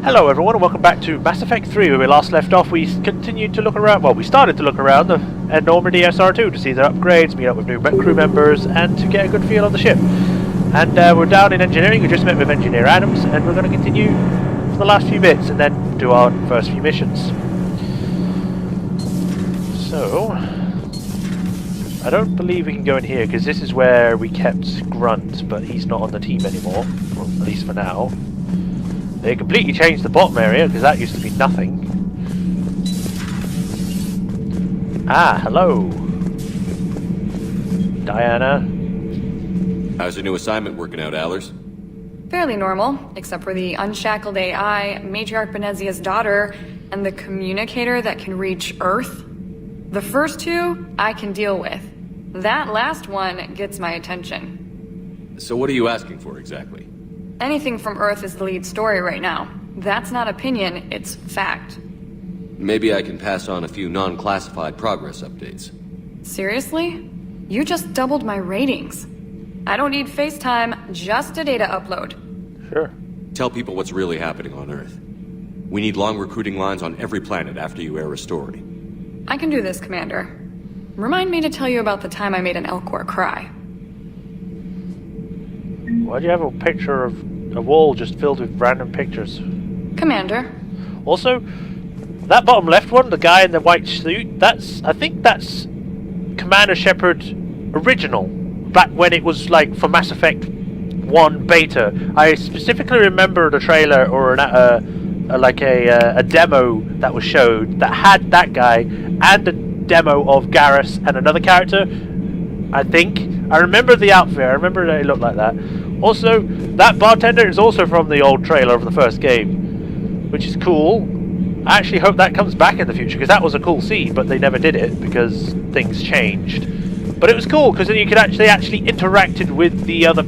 Hello everyone and welcome back to Mass Effect 3 where we last left off. We continued to look around, well we started to look around at Normandy SR2 to see their upgrades, meet up with new crew members and to get a good feel of the ship. And we're down in engineering. We just met with Engineer Adams and we're going to continue for the last few bits and then do our first few missions. So, I don't believe we can go in here because this is where we kept Grunt, but he's not on the team anymore, or at least for now. They completely changed the bottom area because that used to be nothing. Ah, hello, Diana. How's your new assignment working out, Allers? Fairly normal, except for the unshackled AI, Matriarch Benezia's daughter, and the communicator that can reach Earth. The first two, I can deal with. That last one gets my attention. So what are you asking for, exactly? Anything from Earth is the lead story right now. That's not opinion, it's fact. Maybe I can pass on a few non-classified progress updates. Seriously? You just doubled my ratings. I don't need FaceTime, just a data upload. Sure. Tell people what's really happening on Earth. We need long recruiting lines on every planet after you air a story. I can do this, Commander. Remind me to tell you about the time I made an Elcor cry. Why do you have a picture of a wall just filled with random pictures? Commander. Also, that bottom left one, the guy in the white suit, I think that's Commander Shepard original, back when it was like for Mass Effect 1 beta. I specifically remember the trailer or a demo that was showed that had that guy and a demo of Garrus and another character, I think. I remember the outfit, I remember that it looked like that. Also, that bartender is also from the old trailer of the first game, which is cool. I actually hope that comes back in the future, because that was a cool scene, but they never did it, because things changed. But it was cool, because then you could actually interacted with the other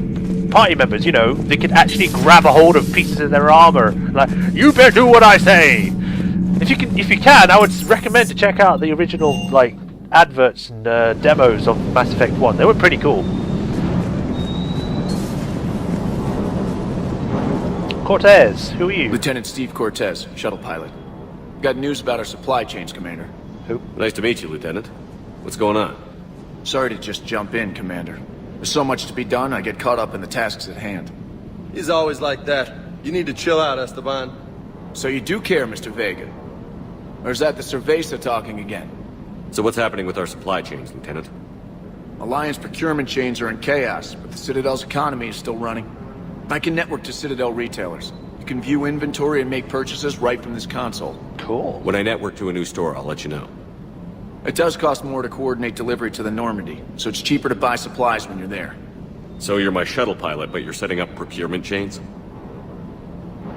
party members, you know. They could actually grab a hold of pieces of their armor, like, you better do what I say! If you can, I would recommend to check out the original, like, adverts and demos of Mass Effect 1. They were pretty cool. Cortez, who are you? Lieutenant Steve Cortez, shuttle pilot. Got news about our supply chains, Commander. Who? Nice to meet you, Lieutenant. What's going on? Sorry to just jump in, Commander. There's so much to be done, I get caught up in the tasks at hand. He's always like that. You need to chill out, Esteban. So you do care, Mr. Vega? Or is that the Cerveza talking again? So what's happening with our supply chains, Lieutenant? Alliance procurement chains are in chaos, but the Citadel's economy is still running. I can network to Citadel retailers. You can view inventory and make purchases right from this console. Cool. When I network to a new store, I'll let you know. It does cost more to coordinate delivery to the Normandy, so it's cheaper to buy supplies when you're there. So you're my shuttle pilot, but you're setting up procurement chains?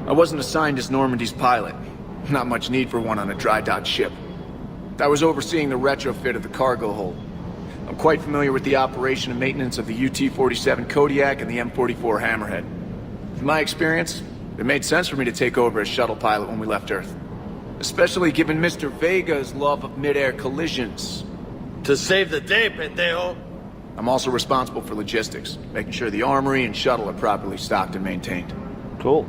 I wasn't assigned as Normandy's pilot. Not much need for one on a dry dock ship. I was overseeing the retrofit of the cargo hold. I'm quite familiar with the operation and maintenance of the UT-47 Kodiak and the M44 Hammerhead. In my experience, it made sense for me to take over as shuttle pilot when we left Earth. Especially given Mr. Vega's love of mid-air collisions. To save the day, pendejo. I'm also responsible for logistics, making sure the armory and shuttle are properly stocked and maintained. Cool.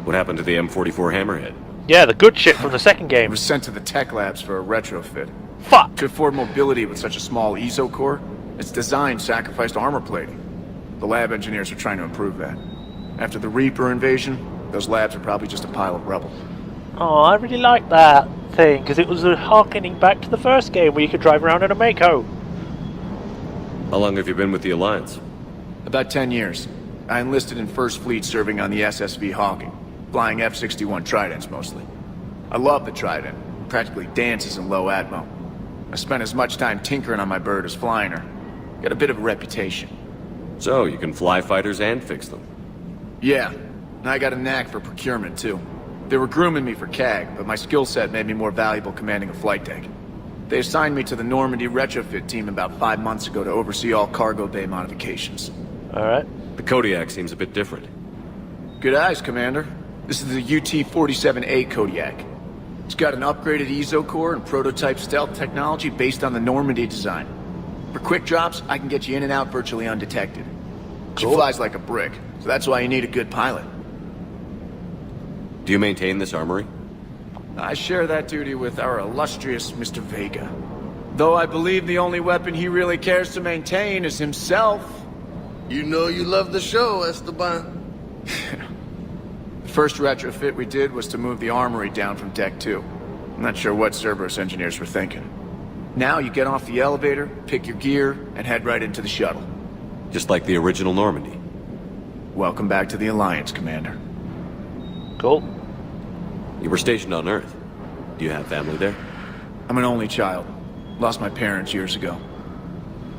What happened to the M44 Hammerhead? Yeah, the good shit from the second It game. was sent to the tech labs for a retrofit. Fuck! To afford mobility with such a small ESO core, its design sacrificed armor plating. The lab engineers are trying to improve that. After the Reaper invasion, those labs are probably just a pile of rubble. Oh, I really like that thing, because it was a harkening back to the first game where you could drive around in a Mako. How long have you been with the Alliance? About 10 years. I enlisted in First Fleet serving on the SSV Hawking, flying F-61 Tridents mostly. I love the Trident. It practically dances in low atmo. I spent as much time tinkering on my bird as flying her. Got a bit of a reputation. So, you can fly fighters and fix them. Yeah, and I got a knack for procurement too. They were grooming me for CAG, but my skill set made me more valuable commanding a flight deck. They assigned me to the Normandy retrofit team about 5 months ago to oversee all cargo bay modifications. Alright. The Kodiak seems a bit different. Good eyes, Commander. This is the UT-47A Kodiak. It's got an upgraded ESO core and prototype stealth technology based on the Normandy design. For quick drops, I can get you in and out virtually undetected. She Cool. flies like a brick, so that's why you need a good pilot. Do you maintain this armory? I share that duty with our illustrious Mr. Vega. Though I believe the only weapon he really cares to maintain is himself. You know you love the show, Esteban. The first retrofit we did was to move the armory down from Deck 2. I'm not sure what Cerberus engineers were thinking. Now you get off the elevator, pick your gear, and head right into the shuttle. Just like the original Normandy. Welcome back to the Alliance, Commander. Cool. You were stationed on Earth. Do you have family there? I'm an only child. Lost my parents years ago.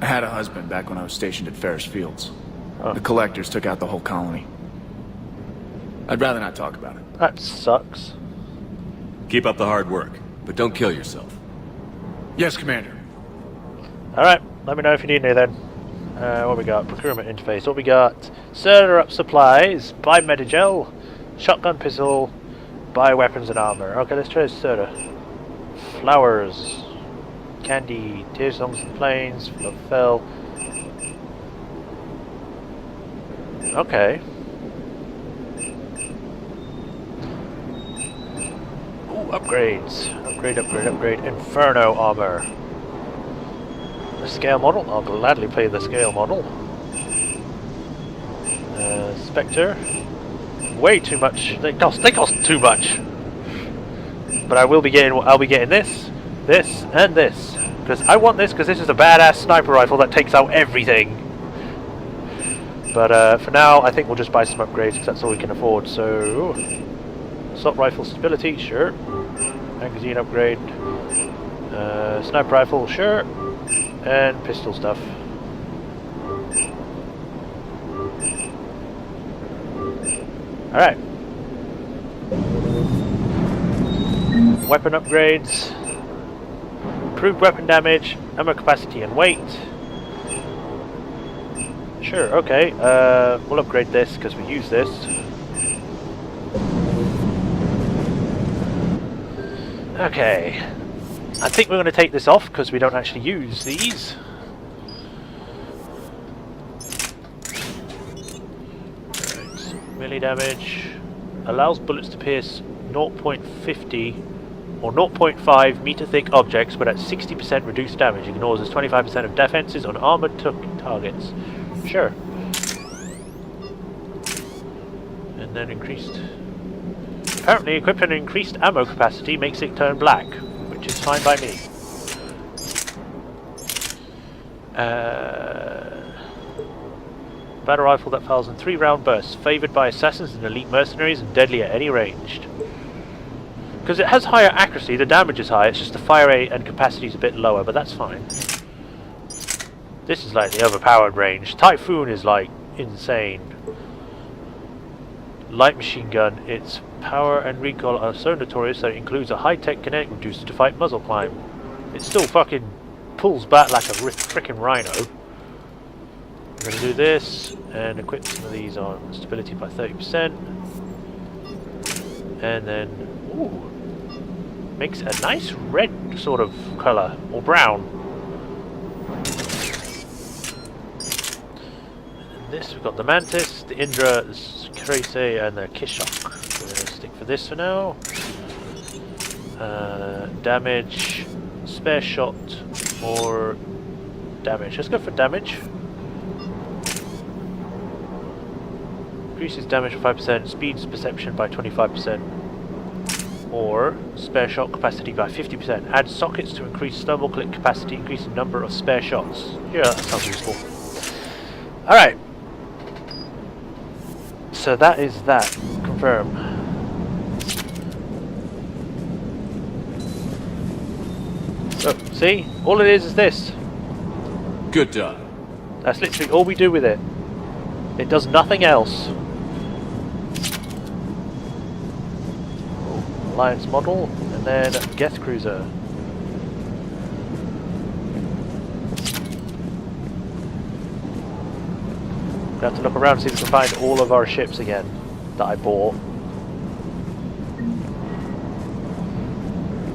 I had a husband back when I was stationed at Ferris Fields. The Collectors took out the whole colony. I'd rather not talk about it. That sucks. Keep up the hard work, but don't kill yourself. Yes, Commander. Alright, let me know if you need any then. What we got? Procurement interface. What we got? Stir up supplies. Buy Medigel. Shotgun pistol. Buy weapons and armor. Okay, let's try soda. Flowers. Candy. Tear songs and planes. Fell. Okay. Ooh, upgrades. Upgrade. Inferno armor. The scale model. I'll gladly play the scale model. Spectre. Way too much. They cost too much. But I'll be getting this, and this. Because I want this because this is a badass sniper rifle that takes out everything. But for now, I think we'll just buy some upgrades because that's all we can afford. So, assault rifle stability, sure. Magazine upgrade. Sniper rifle, sure. And pistol stuff. Alright. Weapon upgrades. Improved weapon damage, ammo capacity and weight. Sure, okay. We'll upgrade this because we use this. Okay. I think we're going to take this off because we don't actually use these. Right, melee damage. Allows bullets to pierce 0.50 or 0.5 meter thick objects, but at 60% reduced damage. Ignores 25% of defenses on armored targets. Sure. And then increased. Apparently, equipped an increased ammo capacity makes it turn black, which is fine by me. Battle rifle that fires in 3-round bursts, favoured by assassins and elite mercenaries and deadly at any range. Because it has higher accuracy, the damage is high, it's just the fire rate and capacity is a bit lower, but that's fine. This is like the overpowered range. Typhoon is like insane. Light machine gun, its power and recoil are so notorious that it includes a high-tech kinetic reducer to fight muzzle climb. It still fucking pulls back like a frickin' rhino. We're going to do this and equip some of these on stability by 30%. And then, ooh, makes a nice red sort of colour, or brown. And this, we've got the Mantis, the Indra, the Crase, and the Kishok. We're going to stick for this for now. Damage, spare shot, or damage. Let's go for damage. Increases damage by 5%, speeds perception by 25%, or spare shot capacity by 50%. Add sockets to increase thermal click capacity, increase the number of spare shots. Yeah, that sounds useful. Alright. So that is that. Confirm. So, see? All it is this. Good job. That's literally all we do with it. It does nothing else. Alliance model, and then Geth Cruiser. We're going to have to look around and see if we can find all of our ships again that I bought.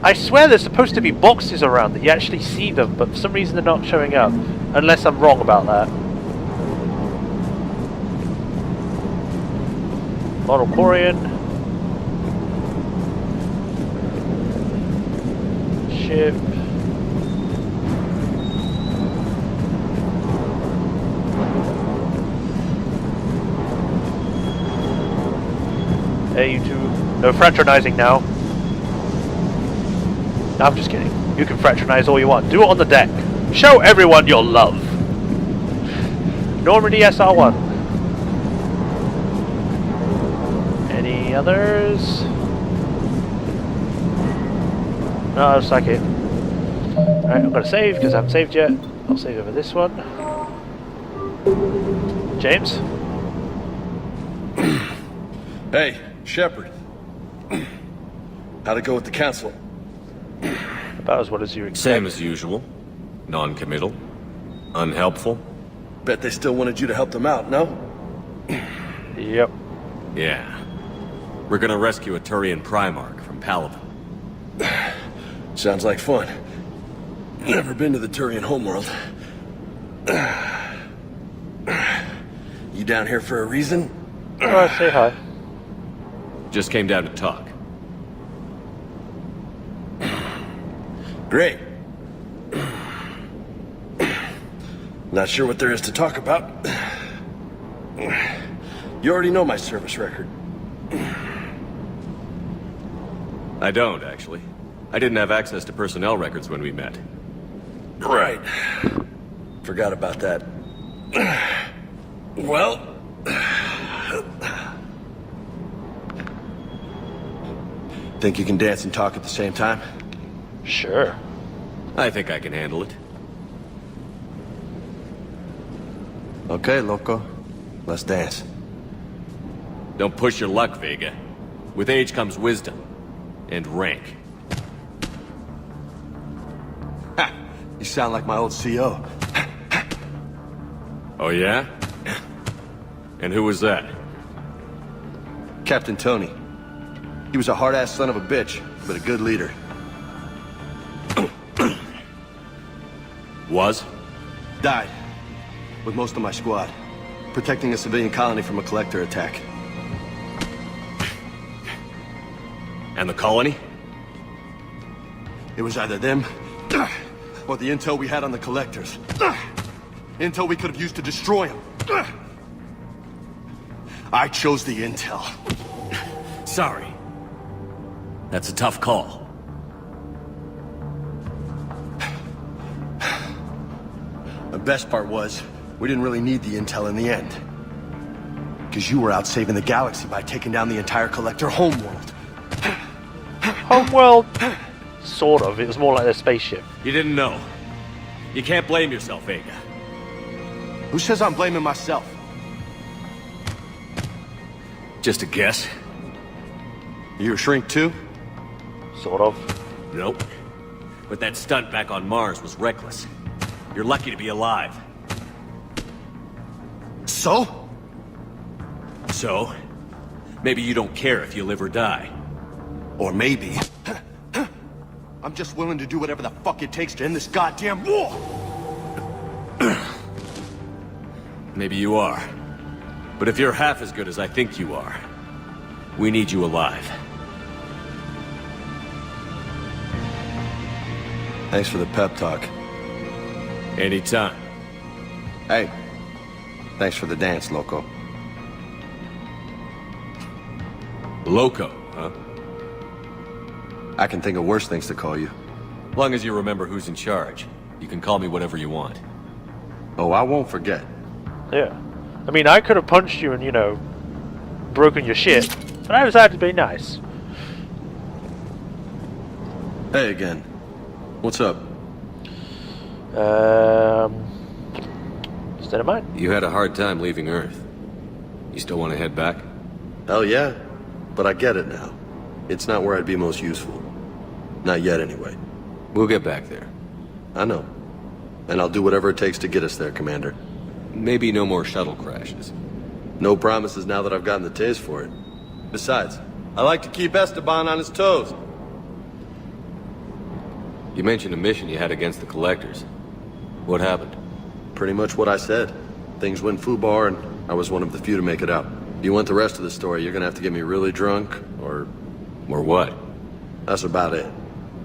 I swear there's supposed to be boxes around that you actually see them, but for some reason they're not showing up. Unless I'm wrong about that. Model Quarian. ship. Hey, you two. No fraternizing now. No, I'm just kidding. You can fraternize all you want. Do it on the deck. Show everyone your love. Normandy SR1. Any others? No, it's like it. Alright, I'm gonna save because I haven't saved yet. I'll save over this one. James? Hey, Shepard. How'd it go with the council? About as well as you expect. Same as usual. Non-committal. Unhelpful. Bet they still wanted you to help them out, no? Yep. Yeah. We're gonna rescue a Turian Primarch from Palaven. Sounds like fun. Never been to the Turian homeworld. You down here for a reason? Say hi. Just came down to talk. Great. Not sure what there is to talk about. You already know my service record. I don't, actually. I didn't have access to personnel records when we met. Right. Forgot about that. Well... Think you can dance and talk at the same time? Sure. I think I can handle it. Okay, loco. Let's dance. Don't push your luck, Vega. With age comes wisdom. And rank. Ha! You sound like my old CO. Oh yeah? And who was that? Captain Tony. He was a hard-ass son of a bitch, but a good leader. Was? Died. With most of my squad. Protecting a civilian colony from a collector attack. And the colony? It was either them, or the intel we had on the collectors. Intel we could have used to destroy them. I chose the intel. Sorry. That's a tough call. The best part was, we didn't really need the intel in the end. Because you were out saving the galaxy by taking down the entire collector homeworld. Homeworld? Sort of. It was more like their spaceship. You didn't know. You can't blame yourself, Vega. Who says I'm blaming myself? Just a guess. You a shrink too? Sort of. Nope. But that stunt back on Mars was reckless. You're lucky to be alive. So? So? Maybe you don't care if you live or die. Or maybe... I'm just willing to do whatever the fuck it takes to end this goddamn war! Maybe you are. But if you're half as good as I think you are, we need you alive. Thanks for the pep talk. Anytime. Hey, thanks for the dance, loco. Loco, huh? I can think of worse things to call you. Long as you remember who's in charge, you can call me whatever you want. Oh, I won't forget. Yeah. I mean, I could have punched you and, you know, broken your shit, but I decided to be nice. Hey again. What's up? Instead of mine. You had a hard time leaving Earth. You still want to head back? Hell yeah. But I get it now. It's not where I'd be most useful. Not yet, anyway. We'll get back there. I know. And I'll do whatever it takes to get us there, Commander. Maybe no more shuttle crashes. No promises now that I've gotten the taste for it. Besides, I like to keep Esteban on his toes. You mentioned a mission you had against the Collectors. What happened? Pretty much what I said. Things went foobar, and I was one of the few to make it out. If you want the rest of the story, you're gonna have to get me really drunk, or... Or what? That's about it.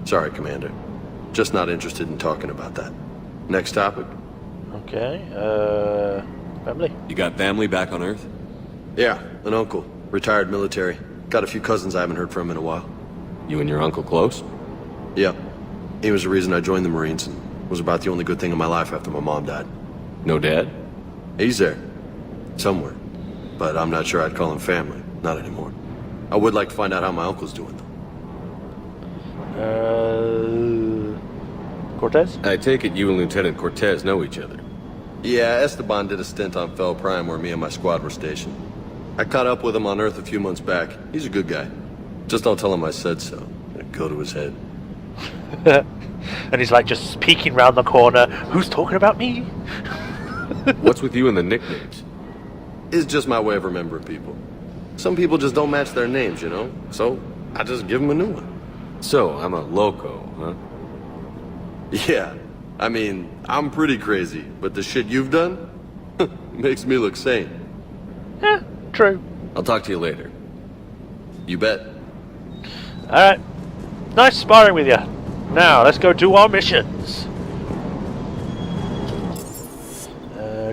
Sorry, Commander. Just not interested in talking about that. Next topic. Okay, family? You got family back on Earth? Yeah, an uncle. Retired military. Got a few cousins I haven't heard from in a while. You and your uncle close? Yeah. He was the reason I joined the Marines and was about the only good thing in my life after my mom died. No dad? He's there. Somewhere. But I'm not sure I'd call him family. Not anymore. I would like to find out how my uncle's doing, though. Cortez? I take it you and Lieutenant Cortez know each other. Yeah, Esteban did a stint on Fel Prime where me and my squad were stationed. I caught up with him on Earth a few months back. He's a good guy. Just don't tell him I said so. It'll go to his head. And he's like just peeking round the corner. Who's talking about me? What's with you and the nicknames? It's just my way of remembering people. Some people just don't match their names, you know? So, I just give them a new one. So, I'm a loco, huh? Yeah. I mean, I'm pretty crazy, but the shit you've done makes me look sane. Yeah, true. I'll talk to you later. You bet. Alright. Nice sparring with you. Now, let's go do our missions.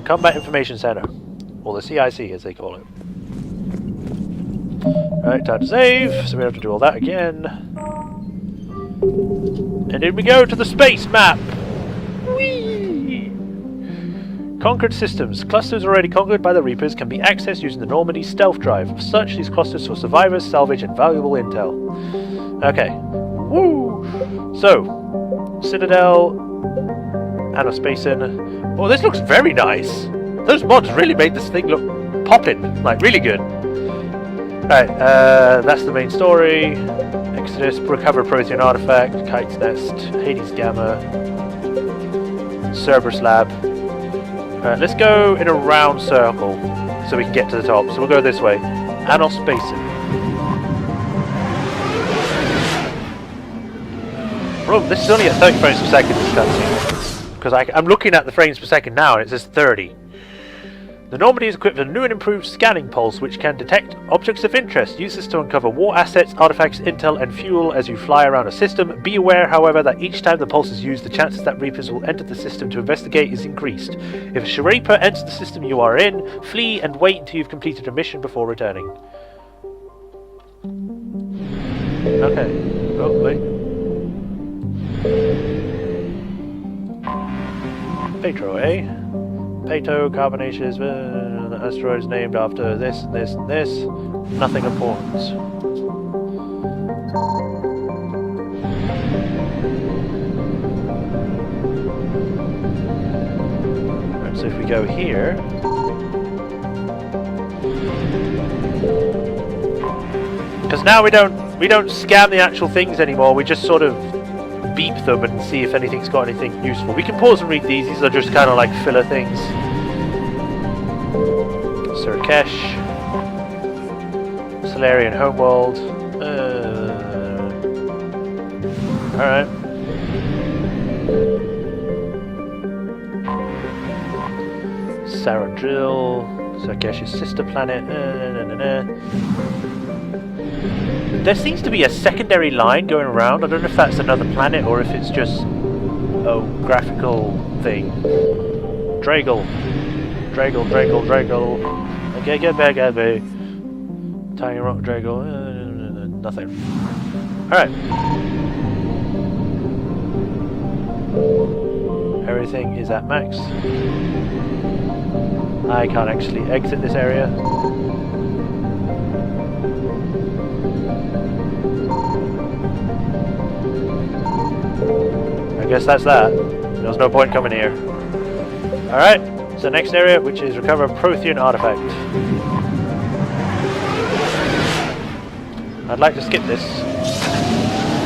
Combat Information Center. Or the CIC, as they call it. Alright, time to save. So we have to do all that again. And in we go to the space map! Whee! Conquered systems. Clusters already conquered by the Reapers can be accessed using the Normandy stealth drive. As such, these clusters for survivors, salvage, and valuable intel. Okay. Woo! So, Citadel, Anospacein. Oh, this looks very nice. Those mods really made this thing look poppin', like really good. Right, that's the main story. Exodus, recover Prothean artifact, Kite's Nest, Hades Gamma, Cerberus Lab. Alright, let's go in a round circle so we can get to the top. So we'll go this way. Anospacein. Bro, this is only at 30 frames per second, this cutscene. Because I'm looking at the frames per second now and it says 30. The Normandy is equipped with a new and improved scanning pulse which can detect objects of interest. Use this to uncover war assets, artifacts, intel, and fuel as you fly around a system. Be aware, however, that each time the pulse is used, the chances that Reapers will enter the system to investigate is increased. If a Reaper enters the system you are in, flee and wait until you've completed a mission before returning. Okay. Oh, wait. Petro, eh? Pato, carbonaceous, the asteroid is named after this, this, and this. Nothing important. Right, so if we go here... Because now we don't scan the actual things anymore, we just sort of beep them and see if anything's got anything useful. We can pause and read these are just kind of like filler things. Surkesh, Solarian Homeworld. Alright. Sarandril, Surkesh's sister planet. There seems to be a secondary line going around. I don't know if that's another planet or if it's just a graphical thing. Dragal. Okay, get back at me. Tiny rock Dragal. Nothing. Alright. Everything is at max. I can't actually exit this area. I guess that's that. There's no point coming here. Alright, so next area, which is recover Prothean artifact. I'd like to skip this,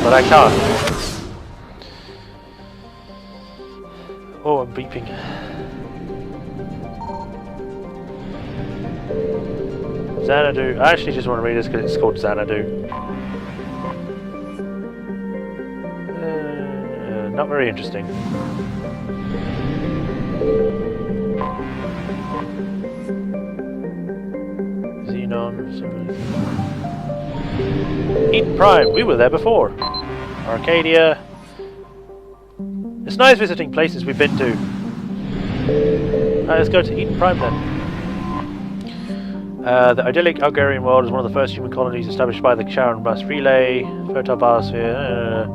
but I can't. Oh, I'm beeping. Xanadu. I actually just want to read this because it's called Xanadu. Not very interesting. Xenon. Eden Prime. We were there before. Arcadia. It's nice visiting places we've been to. Alright, let's go to Eden Prime then. The idyllic Algarian world is one of the first human colonies established by the Sharon bus relay. Fertile biosphere.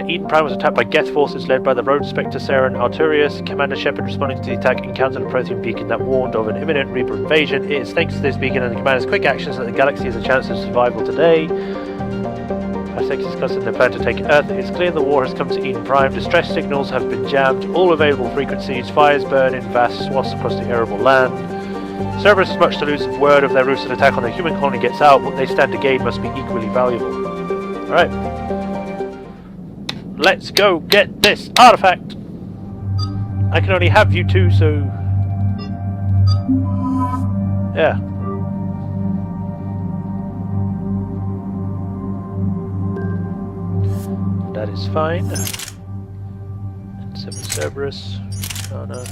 Eden Prime was attacked by Geth forces led by the road spectre Saren Arturius. Commander Shepard, responding to the attack, encountered a Prothean beacon that warned of an imminent Reaper invasion. It is thanks to this beacon and the commander's quick actions that the galaxy has a chance of survival today. Parsec discussing their plan to take Earth. It's clear the war has come to Eden Prime. Distress signals have been jammed. All available frequencies. Fires burn in vast swaths across the arable land. Cerberus is much to lose if word of their recent attack on the human colony gets out. What they stand to gain must be equally valuable. Alright. Let's go get this artifact! I can only have you two, so... yeah. That is fine. And 7 Cerberus. Oh no.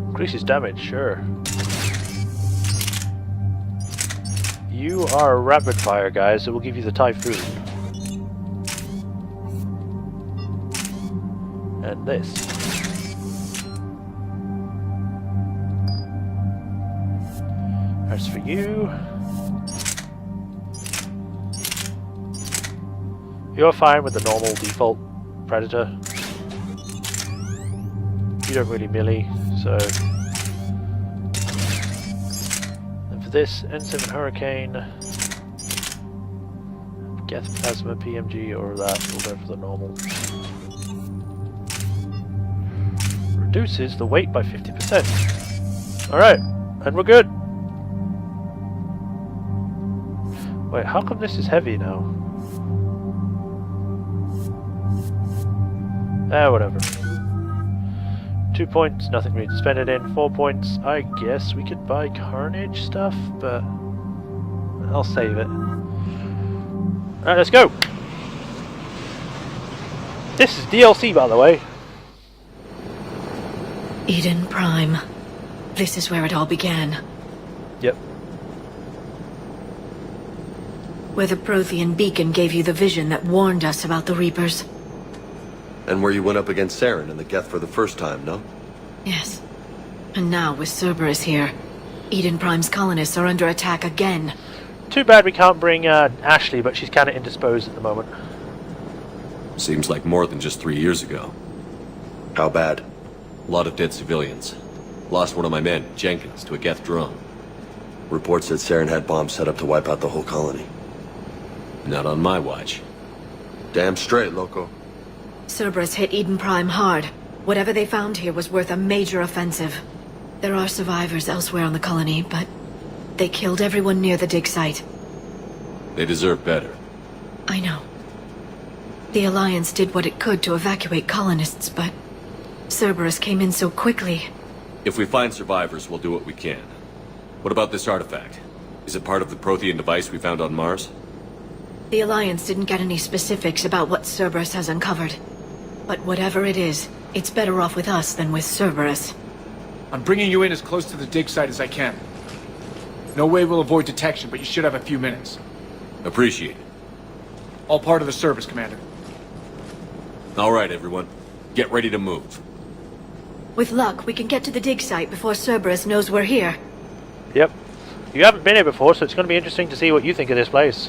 Increases damage, sure. You are a rapid fire guy, so we'll give you the Typhoon. And this. As for you... you're fine with the normal default Predator. You don't really melee, so... this, N7 Hurricane, Geth Plasma, PMG, or that, we'll go for the normal. Reduces the weight by 50%. Alright, and we're good. Wait, how come this is heavy now? Whatever. 2 points, nothing really to spend it in. 4 points, I guess we could buy Carnage stuff, but I'll save it. Alright, let's go! This is DLC, by the way. Eden Prime. This is where it all began. Yep. Where the Prothean beacon gave you the vision that warned us about the Reapers. And where you went up against Saren and the Geth for the first time, no? Yes. And now, with Cerberus here, Eden Prime's colonists are under attack again. Too bad we can't bring Ashley, but she's kind of indisposed at the moment. Seems like more than just 3 years ago. How bad? A lot of dead civilians. Lost one of my men, Jenkins, to a Geth drone. Reports said Saren had bombs set up to wipe out the whole colony. Not on my watch. Damn straight, loco. Cerberus hit Eden Prime hard. Whatever they found here was worth a major offensive. There are survivors elsewhere on the colony, but they killed everyone near the dig site. They deserve better. I know. The Alliance did what it could to evacuate colonists, but Cerberus came in so quickly. If we find survivors, we'll do what we can. What about this artifact? Is it part of the Prothean device we found on Mars? The Alliance didn't get any specifics about what Cerberus has uncovered. But whatever it is, it's better off with us than with Cerberus. I'm bringing you in as close to the dig site as I can. No way we'll avoid detection, but you should have a few minutes. Appreciate it. All part of the service, Commander. All right, everyone. Get ready to move. With luck, we can get to the dig site before Cerberus knows we're here. Yep. You haven't been here before, so it's going to be interesting to see what you think of this place.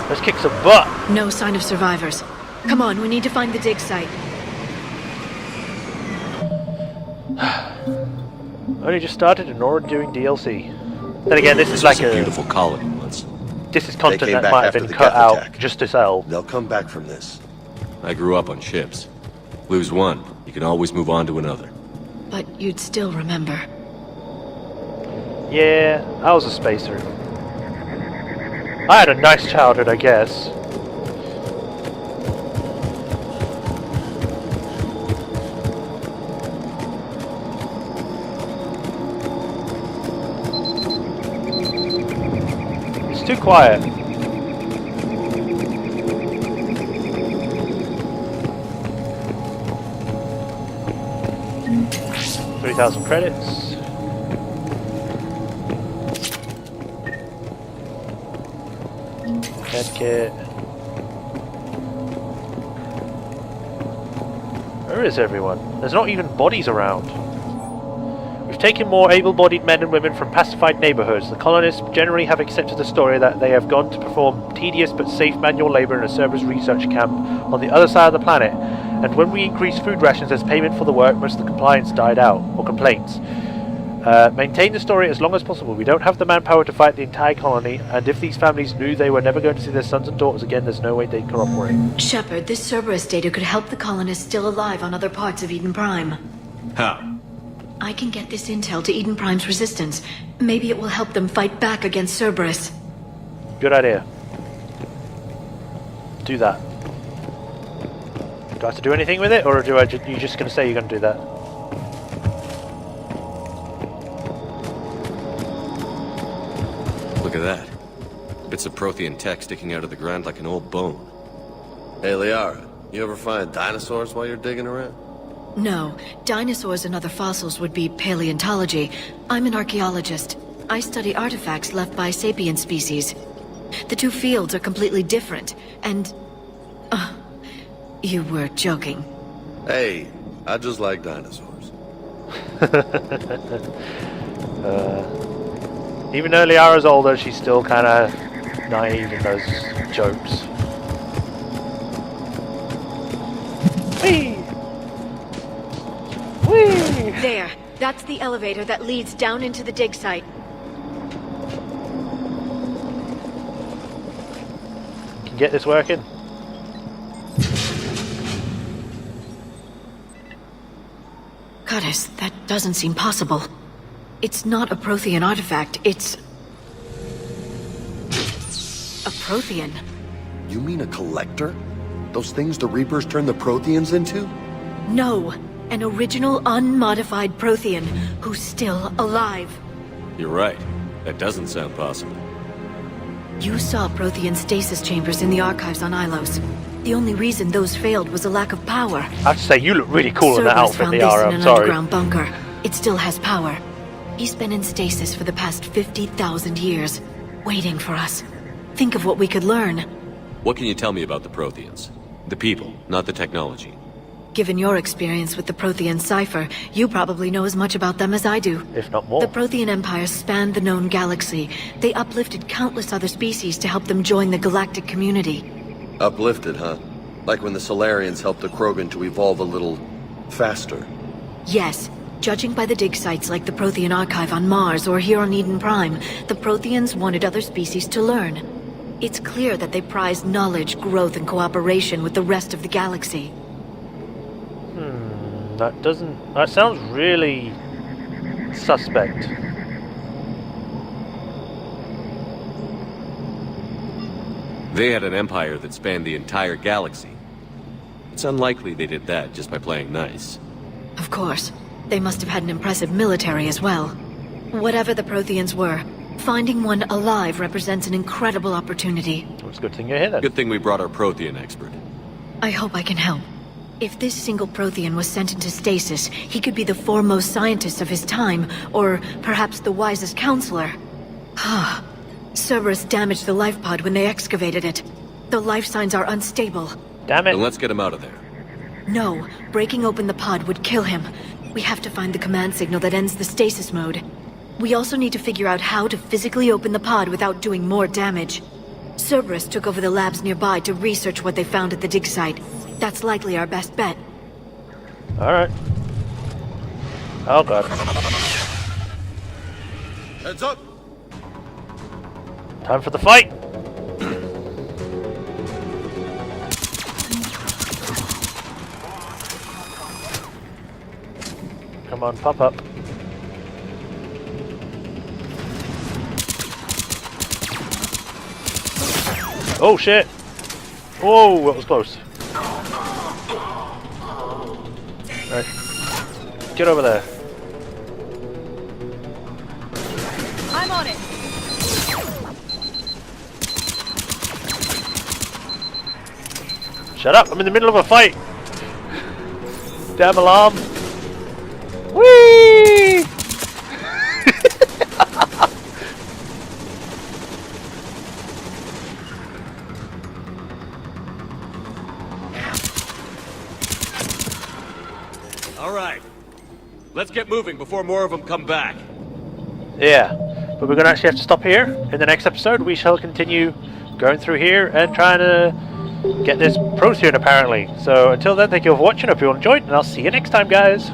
Let's kick some butt! No sign of survivors. Come on, we need to find the dig site. Only just started and already doing DLC. Then again, this is like a beautiful colony once. This is content came that back might have after been the cut Geth out attack. just to sell. They'll come back from this. I grew up on ships. Lose one, you can always move on to another. But you'd still remember. Yeah, I was a spacer. I had a nice childhood, I guess. It's too quiet. out some credits. Medkit. Where is everyone? There's not even bodies around. We've taken more able-bodied men and women from pacified neighborhoods. The colonists generally have accepted the story that they have gone to perform tedious but safe manual labor in a Cerberus research camp on the other side of the planet. And when we increase food rations as payment for the work, most of the compliance died out, or complaints. Maintain the story as long as possible. We don't have the manpower to fight the entire colony, and if these families knew they were never going to see their sons and daughters again, there's no way they'd cooperate. Shepard, this Cerberus data could help the colonists still alive on other parts of Eden Prime. How? I can get this intel to Eden Prime's resistance. Maybe it will help them fight back against Cerberus. Good idea. Do that. Do I have to do anything with it, or are you just going to say you're going to do that? Look at that. Bits of Prothean tech sticking out of the ground like an old bone. Hey, Liara, you ever find dinosaurs while you're digging around? No, dinosaurs and other fossils would be paleontology. I'm an archaeologist. I study artifacts left by sapient species. The two fields are completely different, and... you were joking. Hey, I just like dinosaurs. Even though Liara's older, she's still kind of naive in those jokes. Whee! Whee! There, that's the elevator that leads down into the dig site. Can get this working? Goddess, that doesn't seem possible. It's not a Prothean artifact, it's... a Prothean. You mean a collector? Those things the Reapers turn the Protheans into? No, an original unmodified Prothean who's still alive. You're right. That doesn't sound possible. You saw Prothean stasis chambers in the archives on Ilos. The only reason those failed was a lack of power. I have to say, you look really cool in that Cerberus outfit, found this Liara. in I'm an sorry. underground bunker. It still has power. He's been in stasis for the past 50,000 years, waiting for us. Think of what we could learn. What can you tell me about the Protheans? The people, not the technology. Given your experience with the Prothean cipher, you probably know as much about them as I do. If not more. The Prothean Empire spanned the known galaxy. They uplifted countless other species to help them join the galactic community. Uplifted, huh? Like when the Solarians helped the Krogan to evolve a little... faster. Yes. Judging by the dig sites like the Prothean Archive on Mars or here on Eden Prime, the Protheans wanted other species to learn. It's clear that they prize knowledge, growth, and cooperation with the rest of the galaxy. That sounds really... suspect. They had an empire that spanned the entire galaxy. It's unlikely they did that just by playing nice. Of course. They must have had an impressive military as well. Whatever the Protheans were, finding one alive represents an incredible opportunity. It's a good thing you're here then. Good thing we brought our Prothean expert. I hope I can help. If this single Prothean was sent into stasis, he could be the foremost scientist of his time, or perhaps the wisest counselor. Cerberus damaged the life pod when they excavated it. The life signs are unstable. Damn it. Then let's get him out of there. No, breaking open the pod would kill him. We have to find the command signal that ends the stasis mode. We also need to figure out how to physically open the pod without doing more damage. Cerberus took over the labs nearby to research what they found at the dig site. That's likely our best bet. Alright. Oh god. Heads up! Time for the fight! Come on, pop up. Oh shit! Whoa, that was close. Right. Get over there. I'm on it. Shut up, I'm in the middle of a fight! Damn alarm! Whee! All right. Let's get moving before more of them come back. Yeah, but we're going to actually have to stop here. In the next episode, we shall continue going through here and trying to get this Procyon apparently. So until then, thank you all for watching. Hope you all enjoyed, and I'll see you next time, guys.